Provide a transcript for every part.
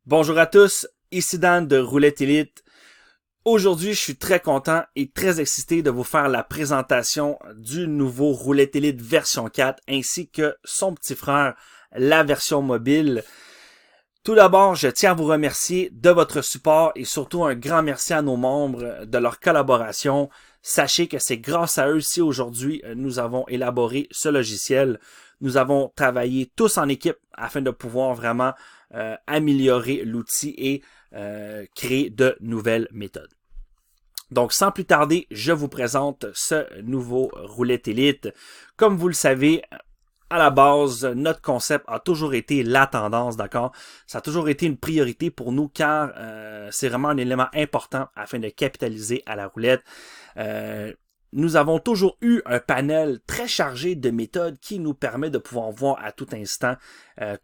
Bonjour à tous, ici Dan de Roulette Elite. Aujourd'hui, je suis très content et très excité de vous faire la présentation du nouveau Roulette Elite version 4 ainsi que son petit frère, la version mobile. Tout d'abord, je tiens à vous remercier de votre support et surtout un grand merci à nos membres de leur collaboration. Sachez que c'est grâce à eux si aujourd'hui nous avons élaboré ce logiciel. Nous avons travaillé tous en équipe afin de pouvoir vraiment améliorer l'outil et créer de nouvelles méthodes. Donc, sans plus tarder, je vous présente ce nouveau Roulette Elite. Comme vous le savez, à la base, notre concept a toujours été la tendance, d'accord? Ça a toujours été une priorité pour nous car c'est vraiment un élément important afin de capitaliser à la roulette. Nous avons toujours eu un panel très chargé de méthodes qui nous permet de pouvoir voir à tout instant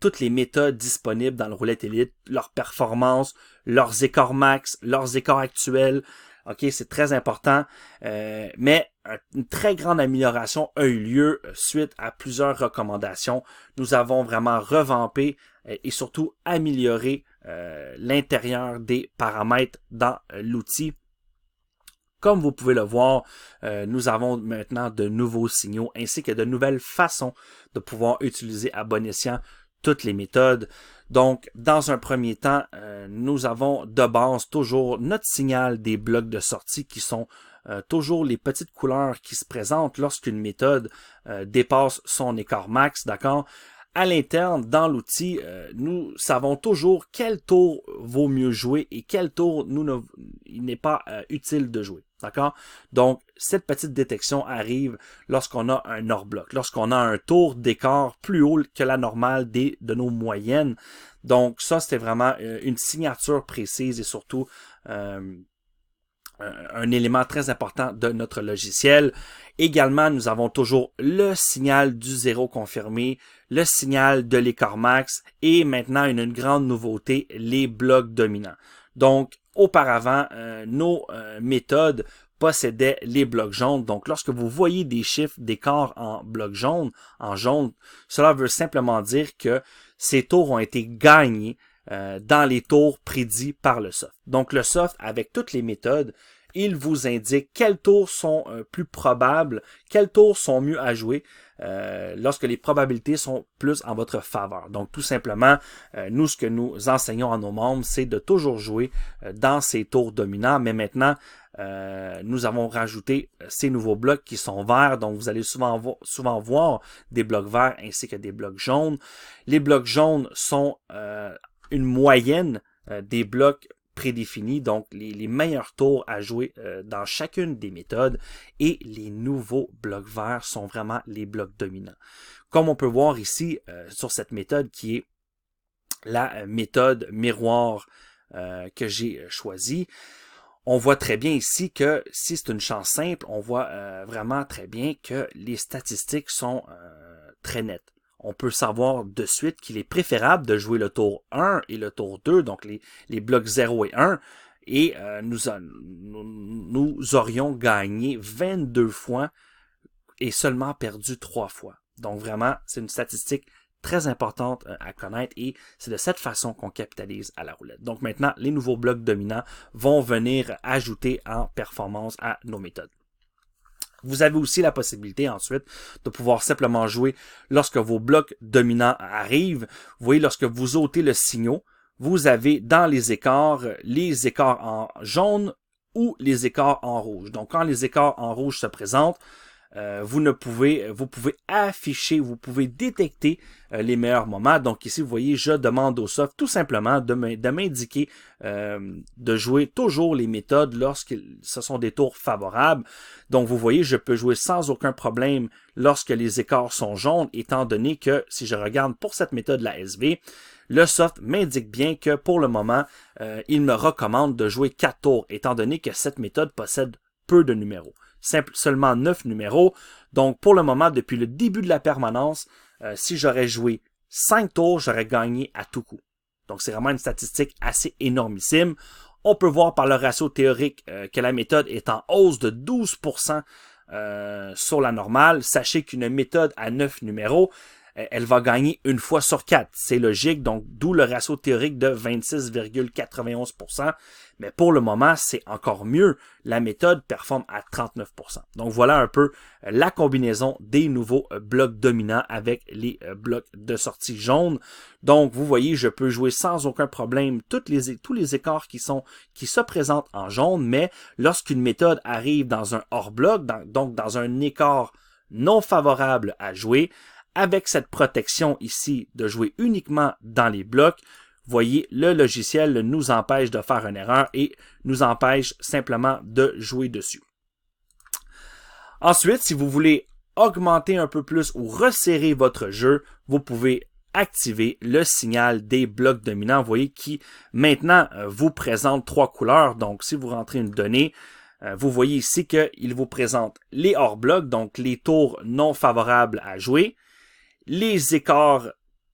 toutes les méthodes disponibles dans le Roulette Elite, leurs performances, leurs écarts max, leurs écarts actuels. OK, c'est très important, mais une très grande amélioration a eu lieu suite à plusieurs recommandations. Nous avons vraiment revampé et surtout amélioré l'intérieur des paramètres dans l'outil. Comme vous pouvez le voir, nous avons maintenant de nouveaux signaux ainsi que de nouvelles façons de pouvoir utiliser à bon escient toutes les méthodes. Donc, dans un premier temps, nous avons de base toujours notre signal des blocs de sortie qui sont toujours les petites couleurs qui se présentent lorsqu'une méthode dépasse son écart max, d'accord? À l'interne, dans l'outil, nous savons toujours quel tour vaut mieux jouer et quel tour il n'est pas utile de jouer. D'accord? Donc, cette petite détection arrive lorsqu'on a un hors-bloc, lorsqu'on a un tour d'écart plus haut que la normale de nos moyennes. Donc, ça, c'était vraiment une signature précise et surtout un élément très important de notre logiciel. Également, nous avons toujours le signal du zéro confirmé, le signal de l'écart max et maintenant une grande nouveauté, les blocs dominants. Donc, auparavant, nos méthodes possédaient les blocs jaunes. Donc, lorsque vous voyez des chiffres d'écart en bloc jaune, cela veut simplement dire que ces tours ont été gagnés dans les tours prédits par le soft. Donc, le soft, avec toutes les méthodes, il vous indique quels tours sont plus probables, quels tours sont mieux à jouer lorsque les probabilités sont plus en votre faveur. Donc, tout simplement, nous, ce que nous enseignons à nos membres, c'est de toujours jouer dans ces tours dominants, mais maintenant, nous avons rajouté ces nouveaux blocs qui sont verts, donc vous allez souvent voir des blocs verts ainsi que des blocs jaunes. Les blocs jaunes sont une moyenne des blocs prédéfinis, donc les meilleurs tours à jouer dans chacune des méthodes, et les nouveaux blocs verts sont vraiment les blocs dominants. Comme on peut voir ici sur cette méthode qui est la méthode miroir que j'ai choisie, on voit très bien ici que si c'est une chance simple, on voit vraiment très bien que les statistiques sont très nettes. On peut savoir de suite qu'il est préférable de jouer le tour 1 et le tour 2, donc les blocs 0 et 1, et nous aurions gagné 22 fois et seulement perdu 3 fois. Donc vraiment, c'est une statistique très importante à connaître et c'est de cette façon qu'on capitalise à la roulette. Donc maintenant, les nouveaux blocs dominants vont venir ajouter en performance à nos méthodes. Vous avez aussi la possibilité ensuite de pouvoir simplement jouer lorsque vos blocs dominants arrivent. Vous voyez, lorsque vous ôtez le signal, vous avez dans les écarts en jaune ou les écarts en rouge. Donc, quand les écarts en rouge se présentent, vous pouvez afficher, vous pouvez détecter les meilleurs moments. Donc ici, vous voyez, je demande au soft tout simplement de m'indiquer de jouer toujours les méthodes lorsque ce sont des tours favorables. Donc vous voyez, je peux jouer sans aucun problème lorsque les écarts sont jaunes, étant donné que si je regarde pour cette méthode, la SV, le soft m'indique bien que pour le moment, il me recommande de jouer 4 tours, étant donné que cette méthode possède peu de numéros. Seulement 9 numéros. Donc, pour le moment, depuis le début de la permanence, si j'aurais joué 5 tours, j'aurais gagné à tout coup. Donc, c'est vraiment une statistique assez énormissime. On peut voir par le ratio théorique que la méthode est en hausse de 12% sur la normale. Sachez qu'une méthode à 9 numéros, elle va gagner une fois sur 4. C'est logique, donc d'où le ratio théorique de 26,91%. Mais pour le moment, c'est encore mieux. La méthode performe à 39%. Donc voilà un peu la combinaison des nouveaux blocs dominants avec les blocs de sortie jaune. Donc vous voyez, je peux jouer sans aucun problème tous les écarts qui se présentent en jaune, mais lorsqu'une méthode arrive dans un hors-bloc, donc dans un écart non favorable à jouer, avec cette protection ici de jouer uniquement dans les blocs, voyez, le logiciel nous empêche de faire une erreur et nous empêche simplement de jouer dessus. Ensuite, si vous voulez augmenter un peu plus ou resserrer votre jeu, vous pouvez activer le signal des blocs dominants, vous voyez, qui maintenant vous présente 3 couleurs. Donc, si vous rentrez une donnée, vous voyez ici qu'il vous présente les hors-blocs, donc les tours non favorables à jouer, les écarts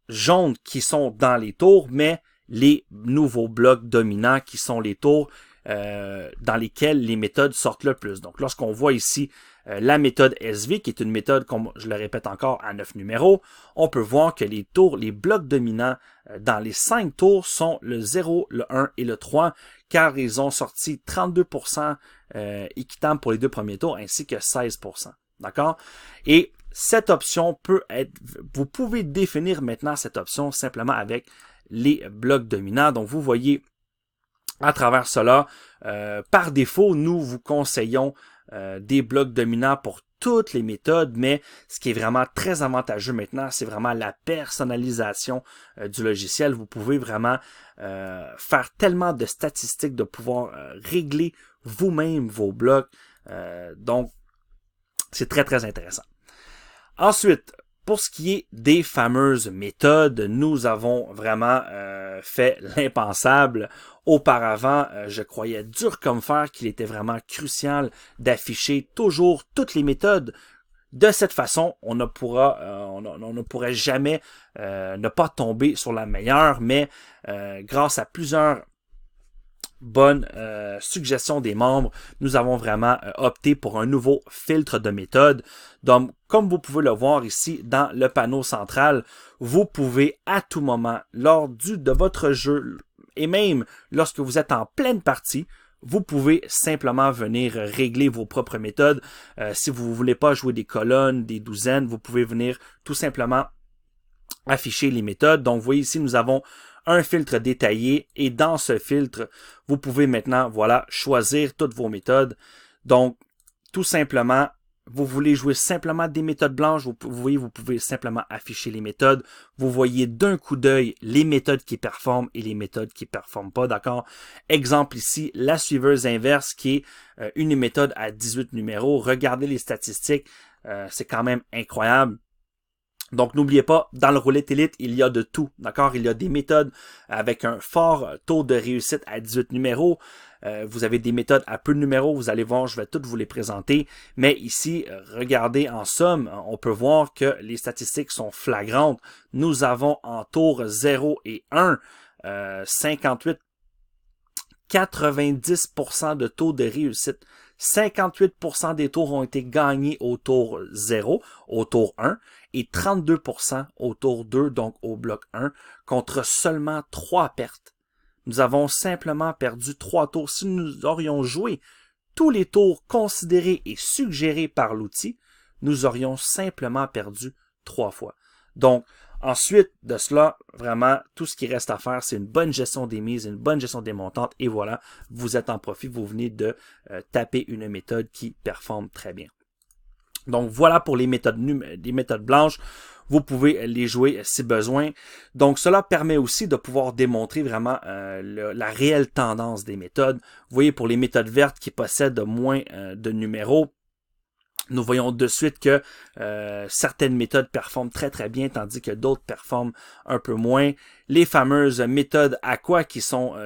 jaunes qui sont dans les tours, mais les nouveaux blocs dominants qui sont les tours dans lesquels les méthodes sortent le plus. Donc, lorsqu'on voit ici la méthode SV, qui est une méthode, comme je le répète encore, à 9 numéros, on peut voir que les blocs dominants dans les 5 tours sont le 0, le 1 et le 3, car ils ont sorti 32% équitable pour les 2 premiers tours, ainsi que 16%. D'accord? Et cette option peut être, vous pouvez définir maintenant cette option simplement avec les blocs dominants. Donc, vous voyez à travers cela, par défaut, nous vous conseillons des blocs dominants pour toutes les méthodes, mais ce qui est vraiment très avantageux maintenant, c'est vraiment la personnalisation du logiciel. Vous pouvez vraiment faire tellement de statistiques, de pouvoir régler vous-même vos blocs. Donc, c'est très, très intéressant. Ensuite, pour ce qui est des fameuses méthodes, nous avons vraiment fait l'impensable. Auparavant, je croyais dur comme fer qu'il était vraiment crucial d'afficher toujours toutes les méthodes. De cette façon, on ne pourrait jamais ne pas tomber sur la meilleure, mais grâce à plusieurs bonne suggestion des membres, nous avons vraiment opté pour un nouveau filtre de méthode. Donc, comme vous pouvez le voir ici dans le panneau central, vous pouvez à tout moment, lors de votre jeu, et même lorsque vous êtes en pleine partie, vous pouvez simplement venir régler vos propres méthodes. Si vous ne voulez pas jouer des colonnes, des douzaines, vous pouvez venir tout simplement afficher les méthodes. Donc, vous voyez ici, nous avons un filtre détaillé et dans ce filtre, vous pouvez maintenant, voilà, choisir toutes vos méthodes. Donc, tout simplement, vous voulez jouer simplement des méthodes blanches, vous voyez, vous pouvez simplement afficher les méthodes. Vous voyez d'un coup d'œil les méthodes qui performent et les méthodes qui ne performent pas, d'accord? Exemple ici, la suiveuse inverse qui est une méthode à 18 numéros. Regardez les statistiques, c'est quand même incroyable. Donc, n'oubliez pas, dans le roulette élite, il y a de tout, d'accord? Il y a des méthodes avec un fort taux de réussite à 18 numéros. Vous avez des méthodes à peu de numéros, vous allez voir, je vais toutes vous les présenter. Mais ici, regardez, en somme, on peut voir que les statistiques sont flagrantes. Nous avons en tour 0 et 1, 58, 90% de taux de réussite. 58% des tours ont été gagnés au tour 0, au tour 1, et 32% au tour 2, donc au bloc 1, contre seulement 3 pertes. Nous avons simplement perdu 3 tours. Si nous aurions joué tous les tours considérés et suggérés par l'outil, nous aurions simplement perdu 3 fois. Donc, ensuite de cela, vraiment, tout ce qui reste à faire, c'est une bonne gestion des mises, une bonne gestion des montantes, et voilà, vous êtes en profit, vous venez de taper une méthode qui performe très bien. Donc, voilà pour les méthodes blanches. Vous pouvez les jouer si besoin. Donc, cela permet aussi de pouvoir démontrer vraiment la réelle tendance des méthodes. Vous voyez, pour les méthodes vertes qui possèdent moins de numéros, nous voyons de suite que certaines méthodes performent très très bien, tandis que d'autres performent un peu moins. Les fameuses méthodes aqua qui sont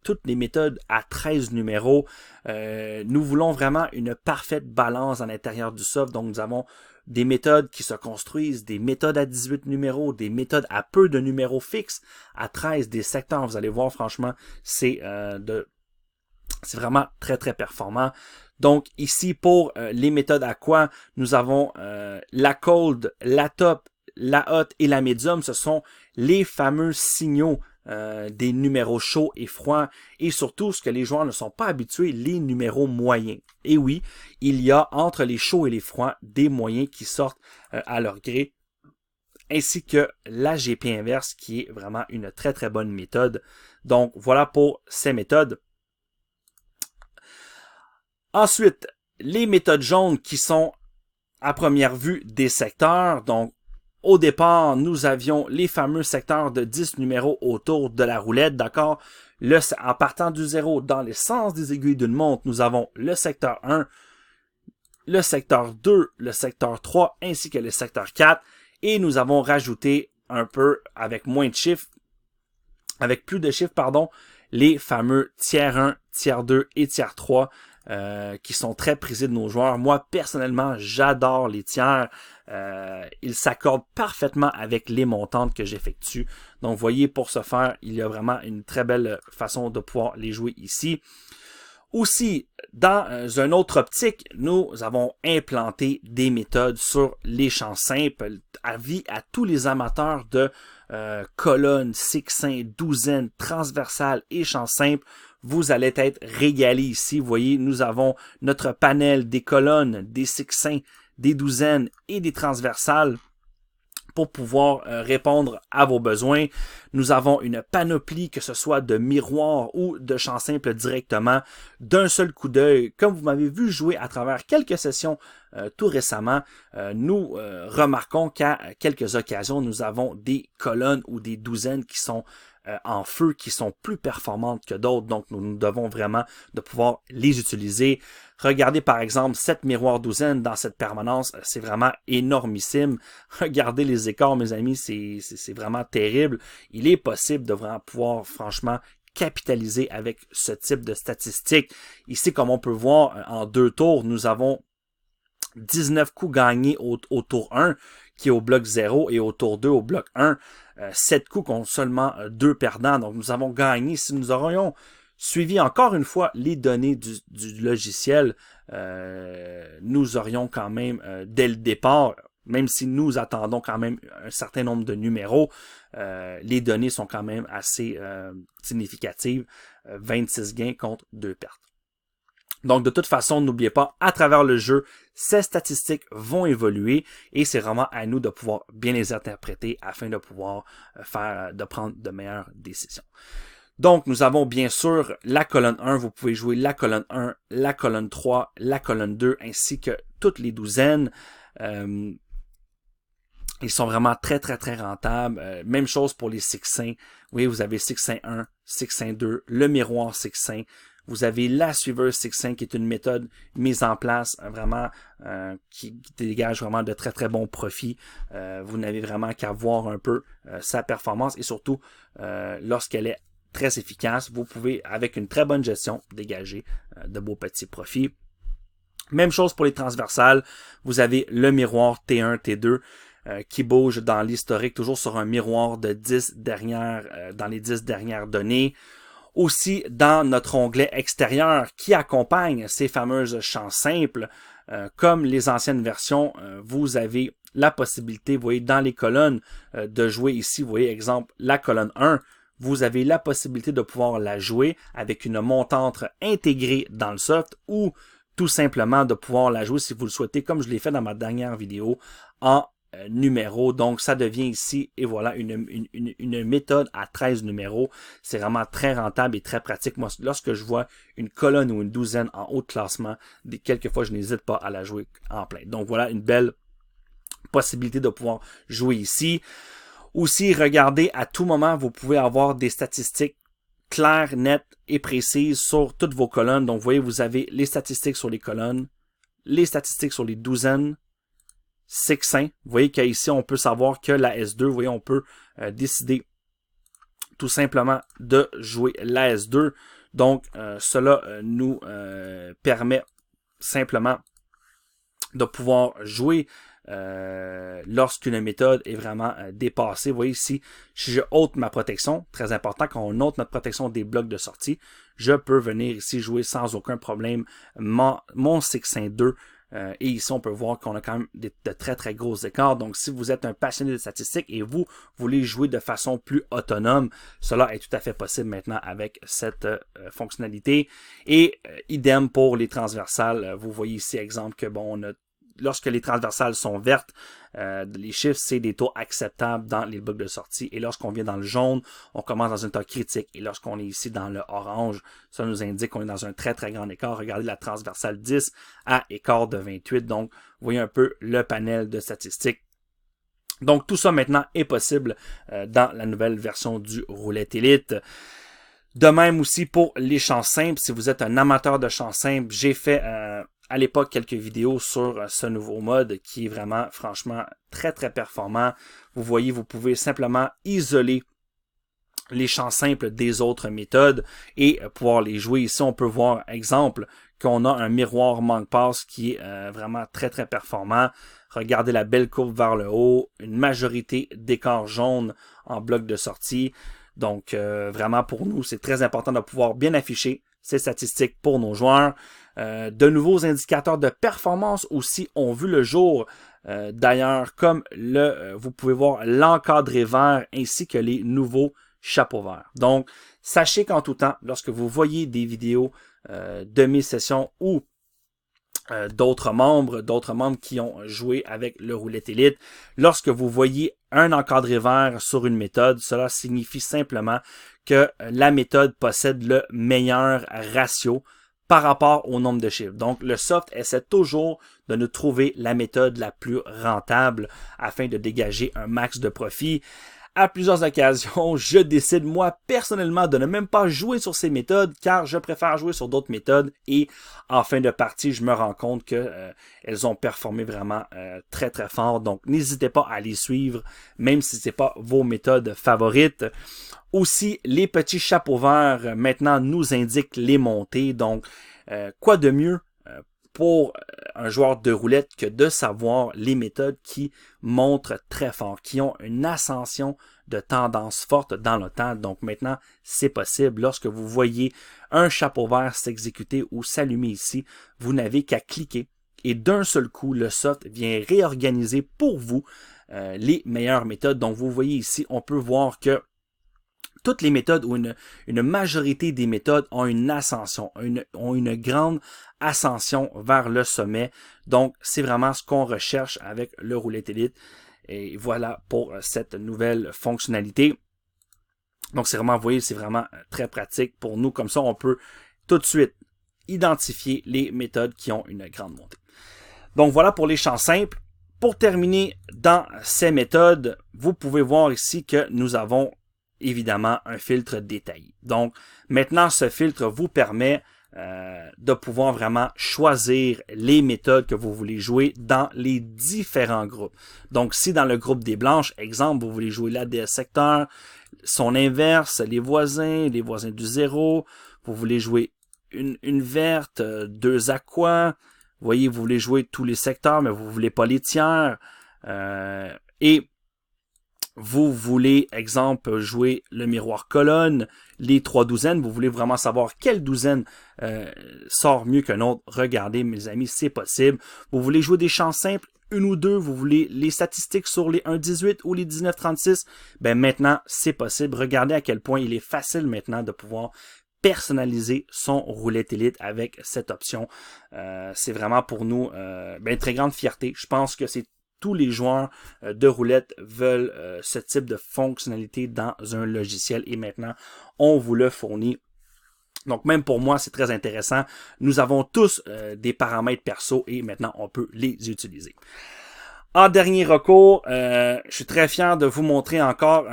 toutes les méthodes à 13 numéros. Nous voulons vraiment une parfaite balance à l'intérieur du soft. Donc nous avons des méthodes qui se construisent, des méthodes à 18 numéros, des méthodes à peu de numéros fixes, à 13, des secteurs. Vous allez voir, franchement, c'est vraiment très très performant. Donc ici pour les méthodes aqua, nous avons la cold, la top, la haute et la médium, ce sont les fameux signaux des numéros chauds et froids et surtout ce que les joueurs ne sont pas habitués, les numéros moyens. Et oui, il y a entre les chauds et les froids des moyens qui sortent à leur gré, ainsi que la GP inverse qui est vraiment une très très bonne méthode. Donc voilà pour ces méthodes. Ensuite, les méthodes jaunes qui sont à première vue des secteurs. Donc au départ, nous avions les fameux secteurs de 10 numéros autour de la roulette, d'accord? En partant du 0 dans les sens des aiguilles d'une montre, nous avons le secteur 1, le secteur 2, le secteur 3, ainsi que le secteur 4. Et nous avons rajouté un peu, avec moins de chiffres, avec plus de chiffres, pardon, les fameux tiers 1, tiers 2 et tiers 3, qui sont très prisés de nos joueurs. Moi, personnellement, j'adore les tiers. Ils s'accordent parfaitement avec les montantes que j'effectue. Donc, vous voyez, pour ce faire, il y a vraiment une très belle façon de pouvoir les jouer ici. Aussi, dans une autre optique, nous avons implanté des méthodes sur les champs simples, avis à tous les amateurs de colonnes, sextins, douzaines, transversales et champs simples. Vous allez être régalés ici. Vous voyez, nous avons notre panel des colonnes, des sextins, des douzaines et des transversales pour pouvoir répondre à vos besoins. Nous avons une panoplie, que ce soit de miroirs ou de champs simples directement, d'un seul coup d'œil. Comme vous m'avez vu jouer à travers quelques sessions tout récemment, nous remarquons qu'à quelques occasions, nous avons des colonnes ou des douzaines qui sont en feu, qui sont plus performantes que d'autres. Donc, nous devons vraiment de pouvoir les utiliser. Regardez par exemple cette miroir douzaine dans cette permanence, c'est vraiment énormissime. Regardez les écarts, mes amis, c'est vraiment terrible. Il est possible de vraiment pouvoir franchement capitaliser avec ce type de statistiques. Ici, comme on peut voir, en 2 tours, nous avons 19 coups gagnés au tour 1, qui est au bloc 0, et au tour 2, au bloc 1. 7 coups qui ont seulement 2 perdants. Donc, nous avons gagné. Si nous aurions suivi encore une fois les données du logiciel, nous aurions quand même, dès le départ, même si nous attendons quand même un certain nombre de numéros, les données sont quand même assez significatives. 26 gains contre 2 pertes. Donc, de toute façon, n'oubliez pas, à travers le jeu, ces statistiques vont évoluer et c'est vraiment à nous de pouvoir bien les interpréter afin de pouvoir prendre de meilleures décisions. Donc, nous avons bien sûr la colonne 1. Vous pouvez jouer la colonne 1, la colonne 3, la colonne 2, ainsi que toutes les douzaines. Ils sont vraiment très, très, très rentables. Même chose pour les sextins. Oui, vous avez sextin 1, sextin 2, le miroir sextin. Vous avez la suiveuse sextin qui est une méthode mise en place vraiment qui dégage vraiment de très très bons profits. Vous n'avez vraiment qu'à voir un peu sa performance et surtout lorsqu'elle est très efficace, vous pouvez avec une très bonne gestion dégager de beaux petits profits. Même chose pour les transversales. Vous avez le miroir T1, T2 qui bouge dans l'historique toujours sur un miroir de 10 dans les 10 dernières données. Aussi, dans notre onglet extérieur qui accompagne ces fameuses champs simples, comme les anciennes versions, vous avez la possibilité, vous voyez, dans les colonnes, de jouer ici, vous voyez, exemple, la colonne 1, vous avez la possibilité de pouvoir la jouer avec une montante intégrée dans le soft ou tout simplement de pouvoir la jouer si vous le souhaitez, comme je l'ai fait dans ma dernière vidéo, en numéros. Donc, ça devient ici, et voilà, une méthode à 13 numéros. C'est vraiment très rentable et très pratique. Moi, lorsque je vois une colonne ou une douzaine en haut de classement, quelquefois, je n'hésite pas à la jouer en plein. Donc, voilà une belle possibilité de pouvoir jouer ici. Aussi, regardez, à tout moment, vous pouvez avoir des statistiques claires, nettes et précises sur toutes vos colonnes. Donc, vous voyez, vous avez les statistiques sur les colonnes, les statistiques sur les douzaines, sextins. Vous voyez qu'ici, on peut savoir que la S2, vous voyez, on peut décider tout simplement de jouer la S2. Donc, cela nous permet simplement de pouvoir jouer lorsqu'une méthode est vraiment dépassée. Vous voyez ici, si je ôte ma protection, très important, quand on ôte notre protection des blocs de sortie, je peux venir ici jouer sans aucun problème mon sextin 2 Et ici, on peut voir qu'on a quand même de très, très gros écarts. Donc, si vous êtes un passionné de statistiques et vous voulez jouer de façon plus autonome, cela est tout à fait possible maintenant avec cette fonctionnalité. Et idem pour les transversales. Vous voyez ici, exemple, que bon, lorsque les transversales sont vertes, les chiffres, c'est des taux acceptables dans les blocs de sortie. Et lorsqu'on vient dans le jaune, on commence dans un taux critique. Et lorsqu'on est ici dans le orange, ça nous indique qu'on est dans un très, très grand écart. Regardez la transversale 10 à écart de 28. Donc, vous voyez un peu le panel de statistiques. Donc, tout ça maintenant est possible dans la nouvelle version du Roulette Elite. De même aussi pour les champs simples. Si vous êtes un amateur de champs simples, j'ai fait à l'époque quelques vidéos sur ce nouveau mode qui est vraiment, franchement, très, très performant. Vous voyez, vous pouvez simplement isoler les champs simples des autres méthodes et pouvoir les jouer. Ici, on peut voir, exemple, qu'on a un miroir manque passe qui est vraiment très, très performant. Regardez la belle courbe vers le haut, une majorité d'écarts jaunes en bloc de sortie. Donc, vraiment, pour nous, c'est très important de pouvoir bien afficher ces statistiques pour nos joueurs. De nouveaux indicateurs de performance aussi ont vu le jour. D'ailleurs, comme vous pouvez voir l'encadré vert ainsi que les nouveaux chapeaux verts. Donc, sachez qu'en tout temps, lorsque vous voyez des vidéos de mes sessions ou d'autres membres qui ont joué avec le Roulette Elite, lorsque vous voyez un encadré vert sur une méthode, cela signifie simplement que la méthode possède le meilleur ratio par rapport au nombre de chiffres. Donc, le soft essaie toujours de nous trouver la méthode la plus rentable afin de dégager un max de profit. À plusieurs occasions, je décide moi personnellement de ne même pas jouer sur ces méthodes car je préfère jouer sur d'autres méthodes et en fin de partie, je me rends compte que elles ont performé vraiment très très fort. Donc, n'hésitez pas à les suivre même si ce n'est pas vos méthodes favorites. Aussi, les petits chapeaux verts maintenant nous indiquent les montées. Donc, quoi de mieux pour un joueur de roulette que de savoir les méthodes qui montrent très fort, qui ont une ascension de tendance forte dans le temps. Donc maintenant, c'est possible. Lorsque vous voyez un chapeau vert s'exécuter ou s'allumer ici, vous n'avez qu'à cliquer et d'un seul coup, le soft vient réorganiser pour vous les meilleures méthodes. Donc vous voyez ici, on peut voir que toutes les méthodes ou une majorité des méthodes ont une ascension, ont une grande ascension vers le sommet. Donc, c'est vraiment ce qu'on recherche avec le Roulette Elite. Et voilà pour cette nouvelle fonctionnalité. Donc, c'est vraiment, vous voyez, c'est vraiment très pratique pour nous. Comme ça, on peut tout de suite identifier les méthodes qui ont une grande montée. Donc, voilà pour les champs simples. Pour terminer dans ces méthodes, vous pouvez voir ici que nous avons évidemment un filtre détaillé. Donc, maintenant, ce filtre vous permet de pouvoir vraiment choisir les méthodes que vous voulez jouer dans les différents groupes. Donc, si dans le groupe des blanches, exemple, vous voulez jouer l'ADS secteur, son inverse, les voisins du zéro, vous voulez jouer une verte, deux aquas, vous voyez, vous voulez jouer tous les secteurs, mais vous voulez pas les tiers, et vous voulez, exemple, jouer le miroir colonne, les 3 douzaines, vous voulez vraiment savoir quelle douzaine sort mieux qu'un autre. Regardez, mes amis, c'est possible. Vous voulez jouer des champs simples, une ou deux, vous voulez les statistiques sur les 1,18 ou les 19,36, ben maintenant, c'est possible. Regardez à quel point il est facile maintenant de pouvoir personnaliser son Roulette Elite avec cette option. C'est vraiment pour nous une très grande fierté. Je pense que c'est tous les joueurs de roulette veulent ce type de fonctionnalité dans un logiciel et maintenant, on vous le fournit. Donc, même pour moi, c'est très intéressant. Nous avons tous des paramètres perso et maintenant, on peut les utiliser. En dernier recours, je suis très fier de vous montrer encore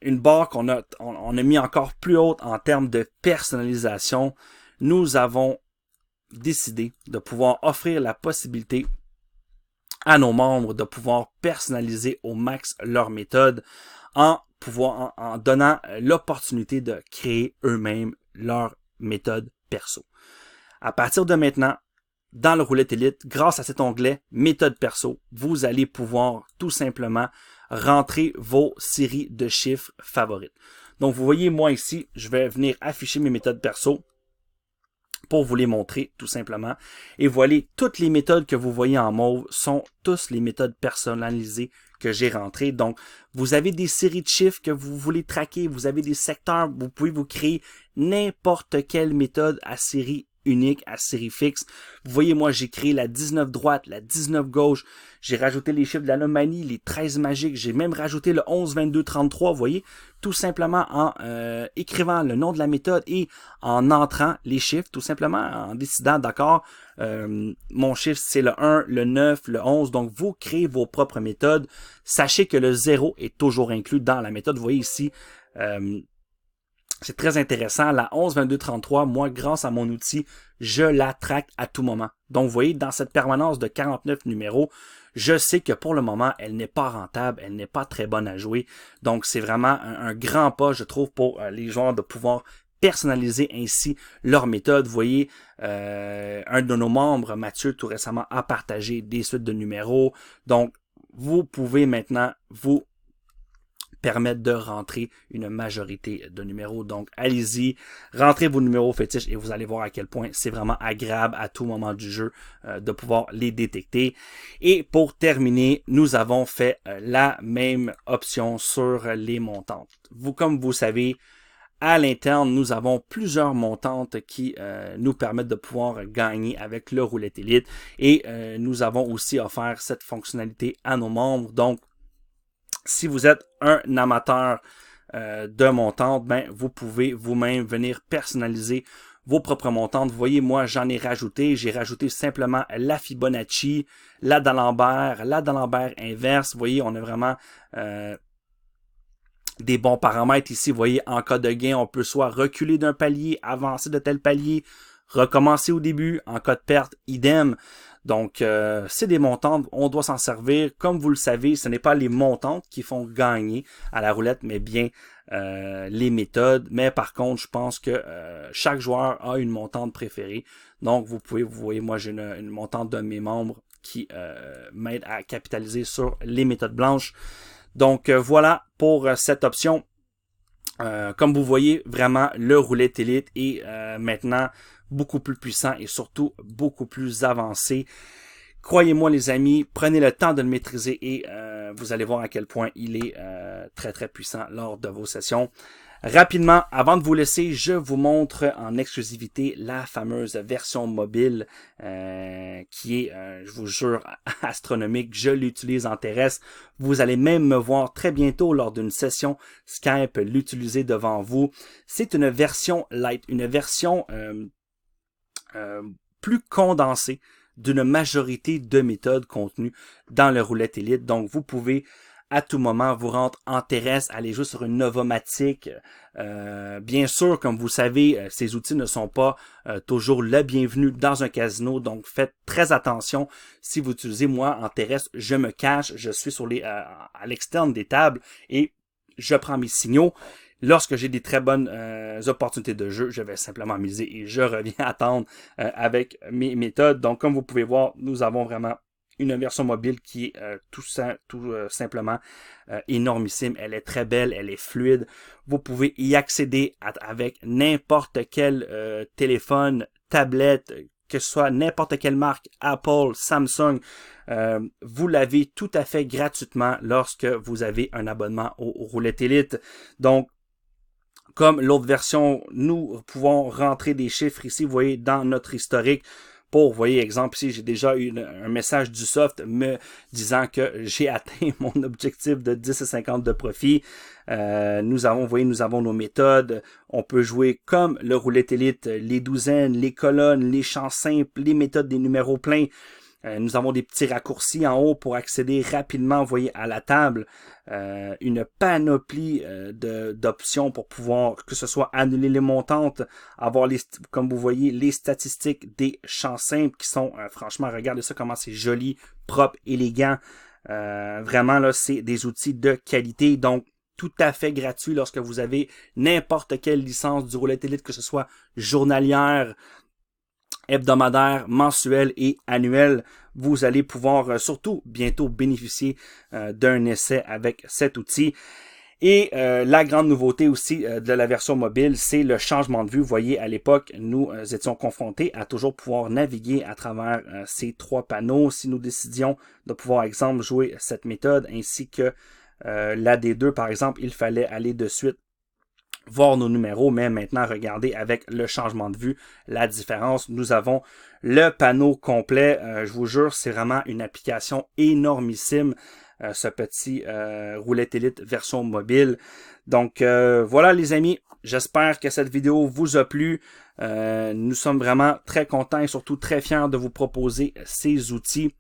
une barre qu'on a mis encore plus haute en termes de personnalisation. Nous avons décidé de pouvoir offrir la possibilité à nos membres de pouvoir personnaliser au max leur méthode en donnant l'opportunité de créer eux-mêmes leur méthode perso. À partir de maintenant, dans le Roulette Elite, grâce à cet onglet méthode perso, vous allez pouvoir tout simplement rentrer vos séries de chiffres favorites. Donc, vous voyez, moi ici, je vais venir afficher mes méthodes perso. pour vous les montrer tout simplement. Et voilà, toutes les méthodes que vous voyez en mauve sont tous les méthodes personnalisées que j'ai rentrées. Donc, vous avez des séries de chiffres que vous voulez traquer, vous avez des secteurs, vous pouvez vous créer n'importe quelle méthode à série unique, à série fixe. Vous voyez, moi, j'ai créé la 19 droite, la 19 gauche, j'ai rajouté les chiffres de l'anomalie, les 13 magiques, j'ai même rajouté le 11, 22, 33, vous voyez, tout simplement en écrivant le nom de la méthode et en entrant les chiffres, tout simplement en décidant, d'accord, mon chiffre c'est le 1, le 9, le 11, donc vous créez vos propres méthodes. Sachez que le 0 est toujours inclus dans la méthode, vous voyez ici, c'est très intéressant. La 11, 22, 33, moi, grâce à mon outil, je la traque à tout moment. Donc, vous voyez, dans cette permanence de 49 numéros, je sais que pour le moment, elle n'est pas rentable, elle n'est pas très bonne à jouer. Donc, c'est vraiment un grand pas, je trouve, pour les joueurs de pouvoir personnaliser ainsi leur méthode. Vous voyez, un de nos membres, Mathieu, tout récemment, a partagé des suites de numéros. Donc, vous pouvez maintenant vous permettre de rentrer une majorité de numéros. Donc, allez-y, rentrez vos numéros fétiches et vous allez voir à quel point c'est vraiment agréable à tout moment du jeu de pouvoir les détecter. Et pour terminer, nous avons fait la même option sur les montantes. Comme vous savez, à l'interne, nous avons plusieurs montantes qui nous permettent de pouvoir gagner avec le roulette élite. Et nous avons aussi offert cette fonctionnalité à nos membres. Donc, si vous êtes un amateur de montantes, ben vous pouvez vous-même venir personnaliser vos propres montantes. Vous voyez, moi, j'en ai rajouté. J'ai rajouté simplement la Fibonacci, la d'Alembert inverse. Vous voyez, on a vraiment des bons paramètres ici. Vous voyez, en cas de gain, on peut soit reculer d'un palier, avancer de tel palier, recommencer au début. En cas de perte, idem. Donc, c'est des montantes, on doit s'en servir. Comme vous le savez, ce n'est pas les montantes qui font gagner à la roulette, mais bien les méthodes. Mais par contre, je pense que chaque joueur a une montante préférée. Donc, vous voyez, moi j'ai une montante de mes membres qui m'aide à capitaliser sur les méthodes blanches. Donc, voilà pour cette option. Comme vous voyez, vraiment, le roulette élite est maintenant beaucoup plus puissant et surtout beaucoup plus avancé. Croyez-moi les amis, prenez le temps de le maîtriser et vous allez voir à quel point il est très très puissant lors de vos sessions. Rapidement, avant de vous laisser, je vous montre en exclusivité la fameuse version mobile qui est, je vous jure, astronomique. Je l'utilise en terrestre. Vous allez même me voir très bientôt lors d'une session Skype l'utiliser devant vous. C'est une version light, une version plus condensée d'une majorité de méthodes contenues dans le roulette élite. Donc, vous pouvez à tout moment vous rendre en terrestre, aller jouer sur une Novomatic. Bien sûr, comme vous savez, ces outils ne sont pas toujours le bienvenu dans un casino. Donc, faites très attention. Si vous utilisez moi en terrestre, je me cache, je suis sur à l'externe des tables et je prends mes signaux. Lorsque j'ai des très bonnes opportunités de jeu, je vais simplement miser et je reviens attendre avec mes méthodes. Donc, comme vous pouvez voir, nous avons vraiment une version mobile qui est tout simplement énormissime. Elle est très belle, elle est fluide. Vous pouvez y accéder avec n'importe quel téléphone, tablette, que ce soit n'importe quelle marque, Apple, Samsung. Vous l'avez tout à fait gratuitement lorsque vous avez un abonnement au Roulette Élite. Donc, comme l'autre version, nous pouvons rentrer des chiffres ici, vous voyez, dans notre historique. Vous voyez, exemple ici, j'ai déjà eu un message du soft me disant que j'ai atteint mon objectif de 10,50 de profit. Nous avons nos méthodes. On peut jouer comme le roulette élite, les douzaines, les colonnes, les champs simples, les méthodes des numéros pleins. Nous avons des petits raccourcis en haut pour accéder rapidement, vous voyez, à la table. Une panoplie d'options pour pouvoir, que ce soit annuler les montantes, avoir comme vous voyez, les statistiques des champs simples qui sont, franchement, regardez ça comment c'est joli, propre, élégant. Vraiment, là, c'est des outils de qualité. Donc, tout à fait gratuit lorsque vous avez n'importe quelle licence du roulette élite, que ce soit journalière, hebdomadaire, mensuel et annuel. Vous allez pouvoir surtout bientôt bénéficier d'un essai avec cet outil. Et la grande nouveauté aussi de la version mobile, c'est le changement de vue. Vous voyez, à l'époque, nous étions confrontés à toujours pouvoir naviguer à travers ces 3 panneaux. Si nous décidions de pouvoir, par exemple, jouer cette méthode, ainsi que la D2, par exemple, il fallait aller de suite voir nos numéros, mais maintenant, regardez avec le changement de vue la différence. Nous avons le panneau complet. Je vous jure, c'est vraiment une application énormissime, ce petit Roulette Elite version mobile. Donc, voilà les amis. J'espère que cette vidéo vous a plu. Nous sommes vraiment très contents et surtout très fiers de vous proposer ces outils.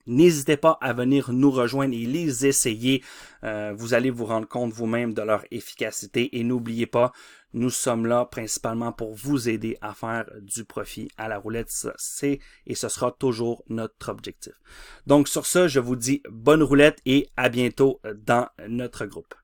N'hésitez pas à venir nous rejoindre et les essayer. Vous allez vous rendre compte vous-même de leur efficacité. Et n'oubliez pas, nous sommes là principalement pour vous aider à faire du profit à la roulette. C'est et ce sera toujours notre objectif. Donc sur ce, je vous dis bonne roulette et à bientôt dans notre groupe.